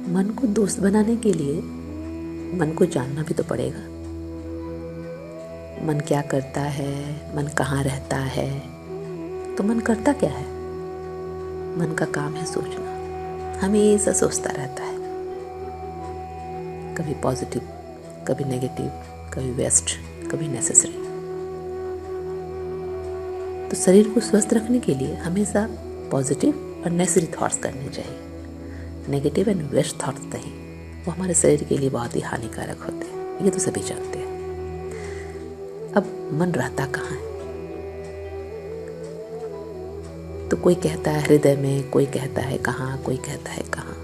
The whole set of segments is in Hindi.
मन को दोस्त बनाने के लिए मन को जानना भी तो पड़ेगा। मन क्या करता है, मन कहाँ रहता है। तो मन करता क्या है? मन का काम है सोचना, हमेशा सोचता रहता है, कभी पॉजिटिव, कभी नेगेटिव, कभी वेस्ट, कभी नेसेसरी। तो शरीर को स्वस्थ रखने के लिए हमेशा पॉजिटिव और नेसेसरी थॉट्स करने चाहिए। नेगेटिव एंड वेस्ट थॉट्स नहीं, वो हमारे शरीर के लिए बहुत ही हानिकारक होते हैं, ये तो सभी जानते हैं। अब मन रहता कहाँ है? तो कोई कहता है हृदय में, कोई कहता है कहाँ, कोई कहता है कहाँ।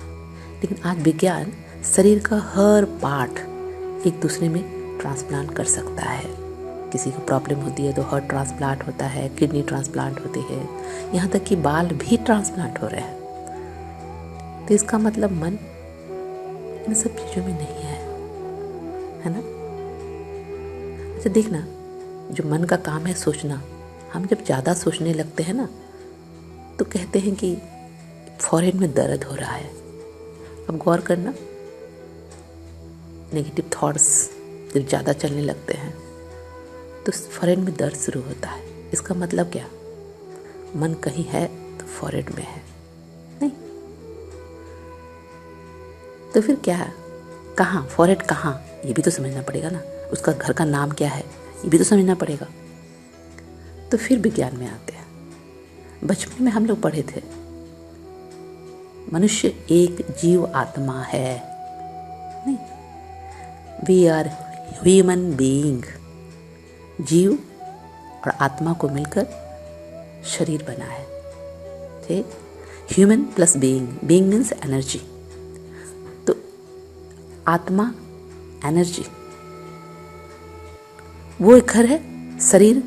लेकिन आज विज्ञान शरीर का हर पार्ट एक दूसरे में ट्रांसप्लांट कर सकता है। किसी को प्रॉब्लम होती है तो हार्ट ट्रांसप्लांट होता है, किडनी ट्रांसप्लांट होती है, यहाँ तक कि बाल भी ट्रांसप्लांट हो रहे हैं। तो इसका मतलब मन इन सब चीज़ों में नहीं है ना? अच्छा देखना, जो मन का काम है सोचना, हम जब ज़्यादा सोचने लगते हैं ना तो कहते हैं कि फॉरहेड में दर्द हो रहा है। अब गौर करना, नेगेटिव थॉट्स जब ज़्यादा चलने लगते हैं तो फॉरहेड में दर्द शुरू होता है। इसका मतलब क्या? मन कहीं है तो फॉरहेड में है नहीं। तो फिर क्या है? कहाँ फॉरहेड, कहाँ, ये भी तो समझना पड़ेगा ना। उसका घर का नाम क्या है, ये भी तो समझना पड़ेगा। तो फिर विज्ञान में आते हैं। बचपन में हम लोग पढ़े थे, मनुष्य एक जीव आत्मा है नहीं, वी आर ह्यूमन बीइंग। जीव और आत्मा को मिलकर शरीर बना है, ठीक? Human plus being, being means energy. तो आत्मा, एनर्जी, वो एक घर है। शरीर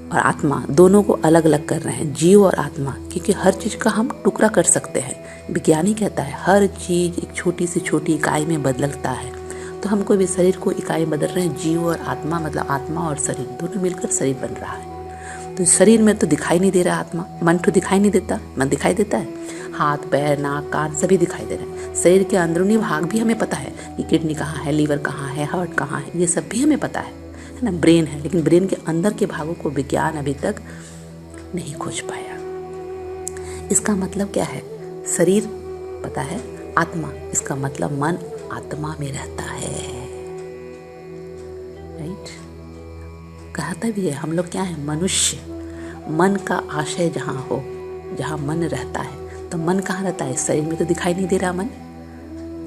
और आत्मा दोनों को अलग अलग कर रहे हैं, जीव और आत्मा, क्योंकि हर चीज़ का हम टुकड़ा कर सकते हैं। विज्ञान ही कहता है हर चीज़ एक छोटी से छोटी इकाई में बदलता है। तो हमको भी शरीर को इकाई बदल रहे हैं, जीव और आत्मा, मतलब आत्मा और शरीर दोनों मिलकर शरीर बन रहा है। तो शरीर में तो दिखाई नहीं दे रहा आत्मा, मन तो दिखाई नहीं देता। मन दिखाई देता है, हाथ पैर नाक कान सभी दिखाई दे रहे हैं। शरीर के अंदरूनी भाग भी हमें पता है कि किडनी कहाँ है, लीवर कहाँ है, हार्ट कहाँ है, ये सब भी हमें पता है ना। ब्रेन है, लेकिन ब्रेन के अंदर के भागों को विज्ञान अभी तक नहीं खोज पाया। इसका मतलब क्या है? शरीर पता है, आत्मा, इसका मतलब मन आत्मा में रहता है, राइट? कहता भी है हम लोग क्या है, मनुष्य। मन का आशय जहाँ हो, जहाँ मन रहता है, तो मन कहाँ रहता है? शरीर में तो दिखाई नहीं दे रहा मन।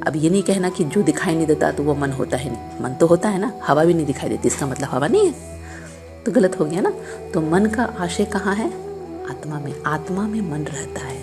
अब ये नहीं कहना कि जो दिखाई नहीं देता तो वो मन होता है नहीं, मन तो होता है ना। हवा भी नहीं दिखाई देती, इसका मतलब हवा नहीं है, तो गलत हो गया ना। तो मन का आशय कहाँ है? आत्मा में। आत्मा में मन रहता है।